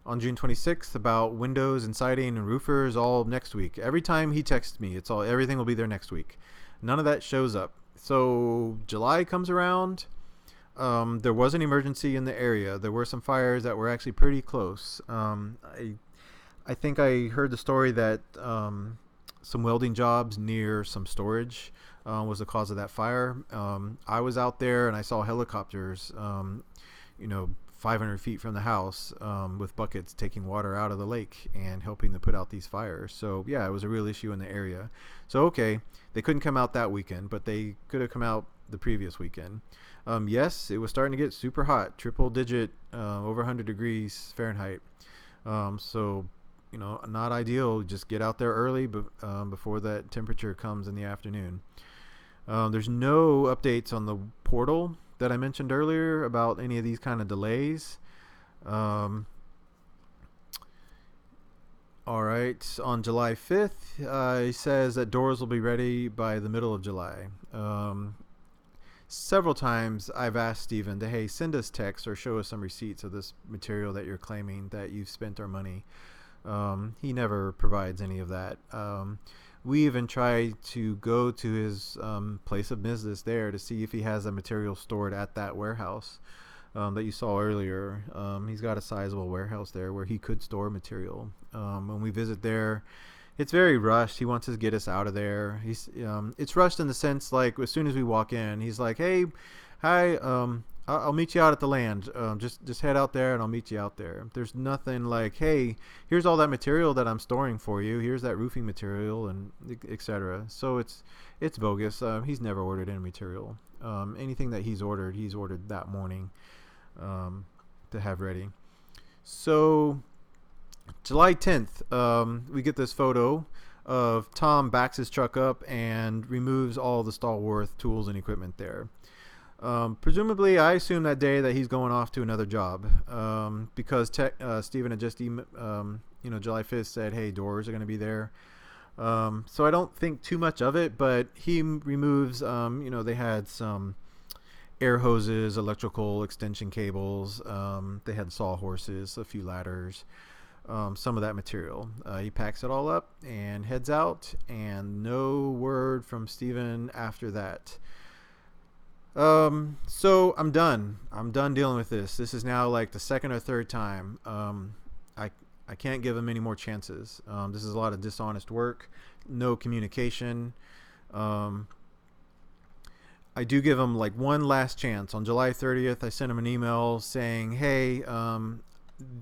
on June 26th about windows and siding and roofers all next week. Every time he texts me, everything will be there next week. None of that shows up. So July comes around. There was an emergency in the area. There were some fires that were actually pretty close. I think I heard the story that some welding jobs near some storage was the cause of that fire. I was out there and I saw helicopters, 500 feet from the house with buckets taking water out of the lake and helping to put out these fires. So yeah, it was a real issue in the area. So okay, they couldn't come out that weekend, but they could have come out the previous weekend. Yes, it was starting to get super hot, triple digit, over 100 degrees Fahrenheit. So not ideal. Just get out there early before that temperature comes in the afternoon. There's no updates on the portal that I mentioned earlier about any of these kind of delays. All right, on July 5th, he says that doors will be ready by the middle of July. Several times I've asked Stephen to, hey, send us text or show us some receipts of this material that you're claiming that you've spent our money. He never provides any of that. We even try to go to his place of business there to see if he has a material stored at that warehouse that you saw earlier. He's got a sizable warehouse there where he could store material. When we visit there, it's very rushed. He wants to get us out of there. It's rushed in the sense, like, as soon as we walk in, he's like, hey, hi, I'll meet you out at the land. Just head out there and I'll meet you out there. There's nothing like, hey, here's all that material that I'm storing for you. Here's that roofing material, and etc. So it's bogus. He's never ordered any material. Anything that he's ordered that morning to have ready. So July 10th, we get this photo of Tom backs his truck up and removes all the Stalworth tools and equipment there. Presumably, I assume that day that he's going off to another job because Stephen had just July 5th said, hey, doors are going to be there. So I don't think too much of it, but he removes, they had some air hoses, electrical extension cables. They had sawhorses, a few ladders, some of that material. He packs it all up and heads out, and no word from Stephen after that. So I'm done dealing with this. This is now like the second or third time. I can't give him any more chances. This is a lot of dishonest work, no communication. I do give him like one last chance. On July 30th, I sent him an email saying, hey,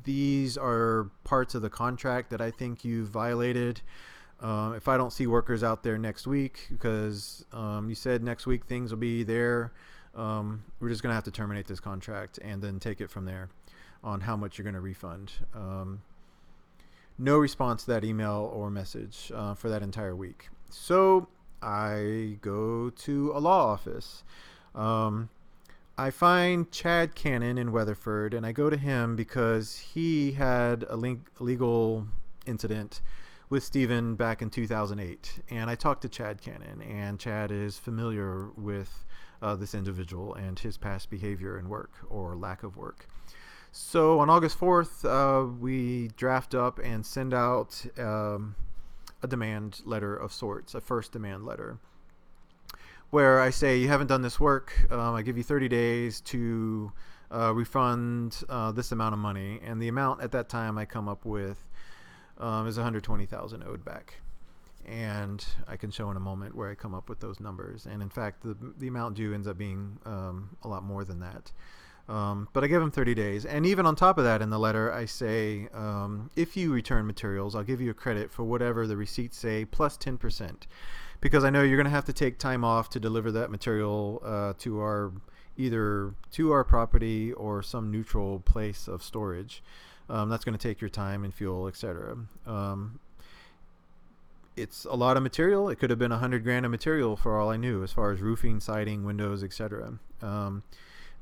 these are parts of the contract that I think you violated. If I don't see workers out there next week, because you said next week things will be there, we're just going to have to terminate this contract and then take it from there on how much you're going to refund. No response to that email or message for that entire week. So I go to a law office. I find Chad Cannon in Weatherford, and I go to him because he had a legal incident with Stephen back in 2008, and I talked to Chad Cannon, and Chad is familiar with this individual and his past behavior and work or lack of work. So on August 4th, we draft up and send out a demand letter of sorts, a first demand letter, where I say, you haven't done this work, I give you 30 days to refund this amount of money, and the amount at that time I come up with is $120,000 owed back, and I can show in a moment where I come up with those numbers. And in fact, the amount due ends up being a lot more than that. But I give him 30 days, and even on top of that, in the letter, I say, if you return materials, I'll give you a credit for whatever the receipts say plus 10%, because I know you're going to have to take time off to deliver that material either to our property or some neutral place of storage. That's going to take your time and fuel, etc. it's a lot of material. It could have been $100,000 of material for all I knew, as far as roofing, siding, windows, etc.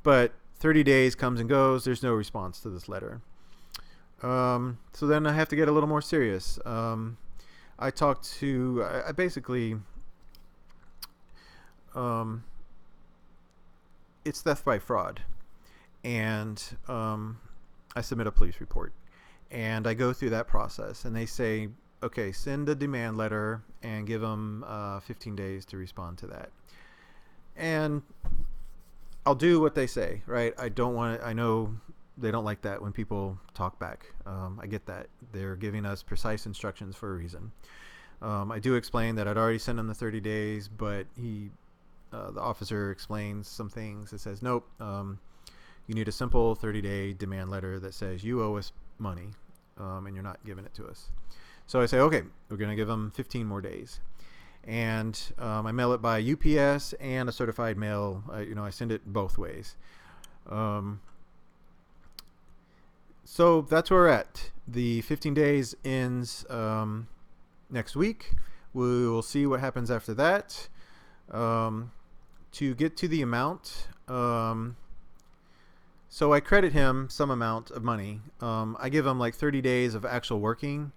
But 30 days comes and goes. There's no response to this letter. So then I have to get a little more serious. I talked to, I basically, it's theft by fraud. And I submit a police report. And I go through that process. And they say, okay, send a demand letter and give them 15 days to respond to that. And I'll do what they say, right? I don't want to, I know they don't like that when people talk back. I get that. They're giving us precise instructions for a reason. I do explain that I'd already sent him the 30 days, but the officer explains some things. It says, nope, you need a simple 30-day demand letter that says you owe us money and you're not giving it to us. So I say, okay, we're going to give them 15 more days. And I mail it by UPS and a certified mail. I send it both ways. So that's where we're at. The 15 days ends next week. We will see what happens after that. To get to the amount, so I credit him some amount of money. I give him like 30 days of actual working.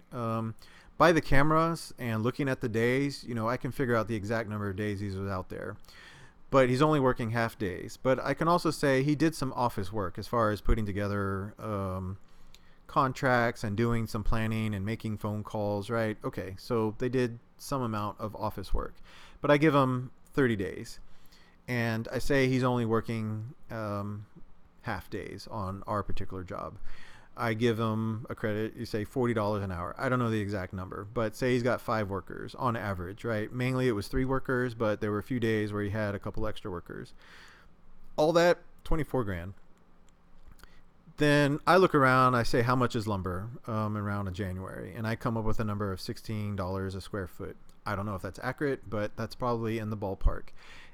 By the cameras and looking at the days, I can figure out the exact number of days he was out there. But he's only working half days. But I can also say he did some office work as far as putting together contracts and doing some planning and making phone calls, right? Okay, so they did some amount of office work. But I give him 30 days. And I say he's only working half days on our particular job. I give him a credit, you say $40 an hour. I don't know the exact number, but say he's got 5 workers on average, right? Mainly it was 3 workers, but there were a few days where he had a couple extra workers. All that, $24,000. Then I look around, I say, how much is lumber around in January? And I come up with a number of $16 a square foot. I don't know if that's accurate, but that's probably in the ballpark.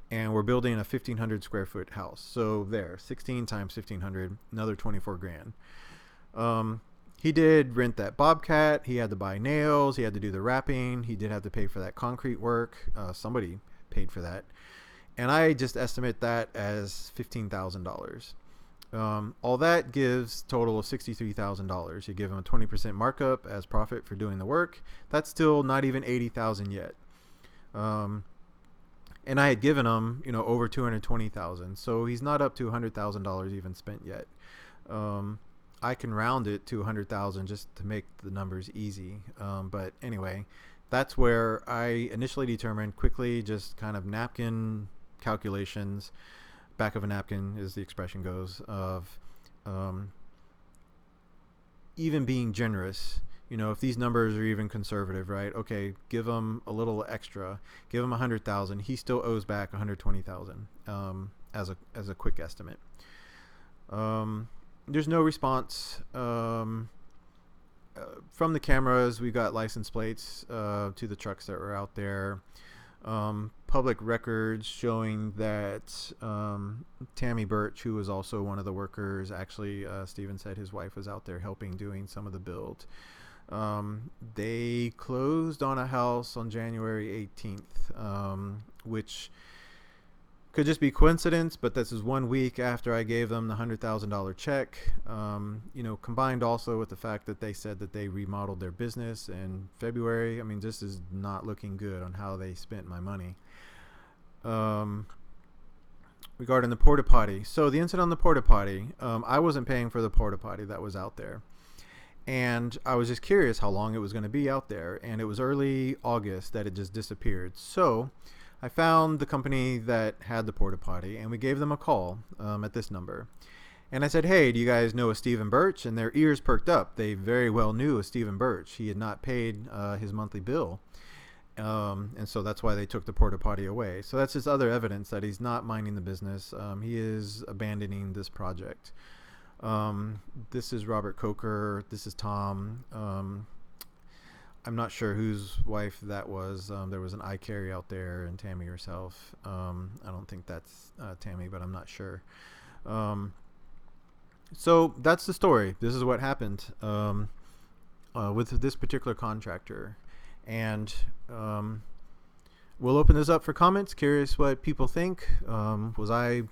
And we're building a 1,500 square foot house. So there, 16 times 1,500, another $24,000. He did rent that Bobcat. He had to buy nails. He had to do the wrapping. He did have to pay for that concrete work. Somebody paid for that. And I just estimate that as $15,000. All that gives total of $63,000. You give him a 20% markup as profit for doing the work. That's still not even $80,000 yet. And I had given him, over $220,000. So he's not up to $100,000 even spent yet. I can round it to 100,000 just to make the numbers easy. But anyway, that's where I initially determined quickly, just kind of napkin calculations, back of a napkin as the expression goes, of even being generous. If these numbers are even conservative, right? Okay, give them a little extra, give them 100,000. He still owes back 120,000 as a quick estimate. There's no response from the cameras. We got license plates to the trucks that were out there. Public records showing that Tammy Burch, who was also one of the workers, actually Stephen said his wife was out there helping doing some of the build. They closed on a house on January 18th, which could just be coincidence, but this is 1 week after I gave them the $100,000 check. Combined also with the fact that they said that they remodeled their business in February. I mean, this is not looking good on how they spent my money. Regarding the porta potty, so the incident on the porta potty, I wasn't paying for the porta potty that was out there, and I was just curious how long it was going to be out there, and it was early August that it just disappeared. So I found the company that had the porta potty, and we gave them a call at this number. And I said, hey, do you guys know a Stephen Burch? And their ears perked up. They very well knew a Stephen Burch. He had not paid his monthly bill. And so that's why they took the porta potty away. So that's just other evidence that he's not minding the business. He is abandoning this project. This is Robert Coker. This is Tom. I'm not sure whose wife that was. There was an I carry out there and Tammy herself. I don't think that's Tammy, but I'm not sure. So that's the story. This is what happened with this particular contractor. And we'll open this up for comments. Curious what people think. Was I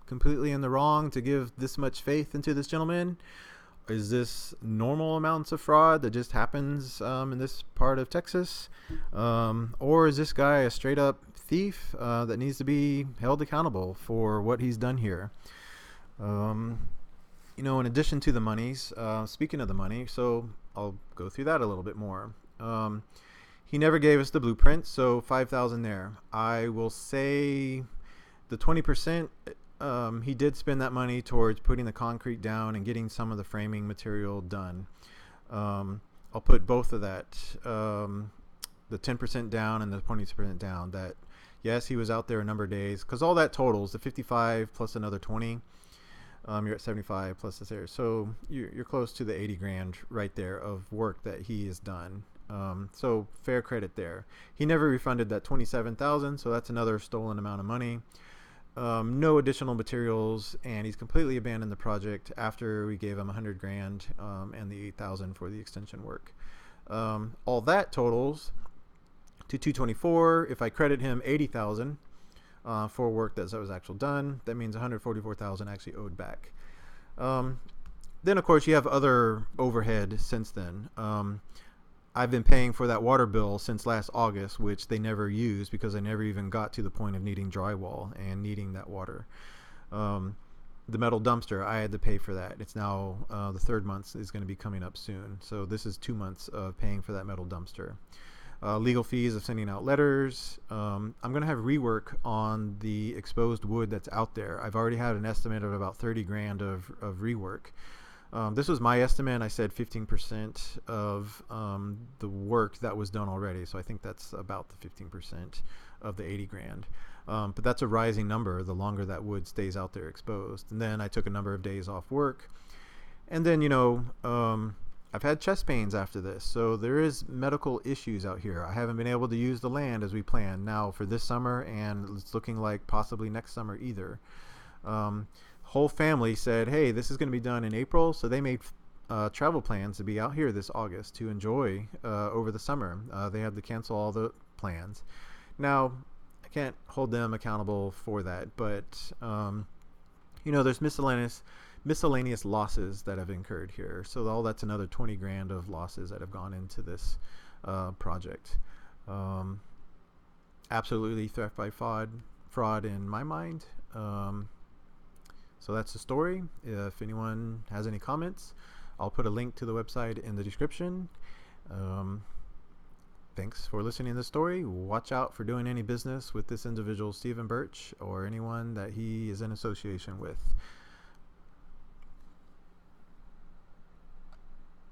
completely in the wrong to give this much faith into this gentleman? Is this normal amounts of fraud that just happens in this part of Texas? Or is this guy a straight up thief that needs to be held accountable for what he's done here? You know, in addition to the monies, speaking of the money, so I'll go through that a little bit more. He never gave us the blueprint, so $5,000 there. I will say the 20%, he did spend that money towards putting the concrete down and getting some of the framing material done. I'll put both of that, the 10% down and the 20% down. That yes, he was out there a number of days, because all that totals the 55 plus another 20. You're at 75 plus this area, so you're close to the 80 grand right there of work that he has done. So fair credit there. He never refunded that 27,000, so that's another stolen amount of money. No additional materials, and he's completely abandoned the project after we gave him 100 grand and the 8,000 for the extension work. All that totals to 224. If I credit him 80,000 for work that was actually done, that means 144,000 actually owed back. Then of course you have other overhead since then. I've been paying for that water bill since last August, which they never used because I never even got to the point of needing drywall and needing that water. The metal dumpster, I had to pay for that. It's now the third month is going to be coming up soon. So this is 2 months of paying for that metal dumpster. Legal fees of sending out letters. I'm going to have rework on the exposed wood that's out there. I've already had an estimate of about 30 grand of rework. This was my estimate. I said 15% of the work that was done already. So I think that's about the 15% of the 80 grand. But that's a rising number the longer that wood stays out there exposed. And then I took a number of days off work. And then, you know, I've had chest pains after this. So there is medical issues out here. I haven't been able to use the land as we planned now for this summer, and it's looking like possibly next summer either. Whole family said, hey, this is going to be done in April, so they made travel plans to be out here this August to enjoy over the summer. They had to cancel all the plans. Now, I can't hold them accountable for that, but you know, there's miscellaneous losses that have incurred here. So all that's another 20 grand of losses that have gone into this project. Absolutely theft by fraud in my mind. So that's the story. If anyone has any comments, I'll put a link to the website in the description. Thanks for listening to the story. Watch out for doing any business with this individual, Stephen Burch, or anyone that he is in association with.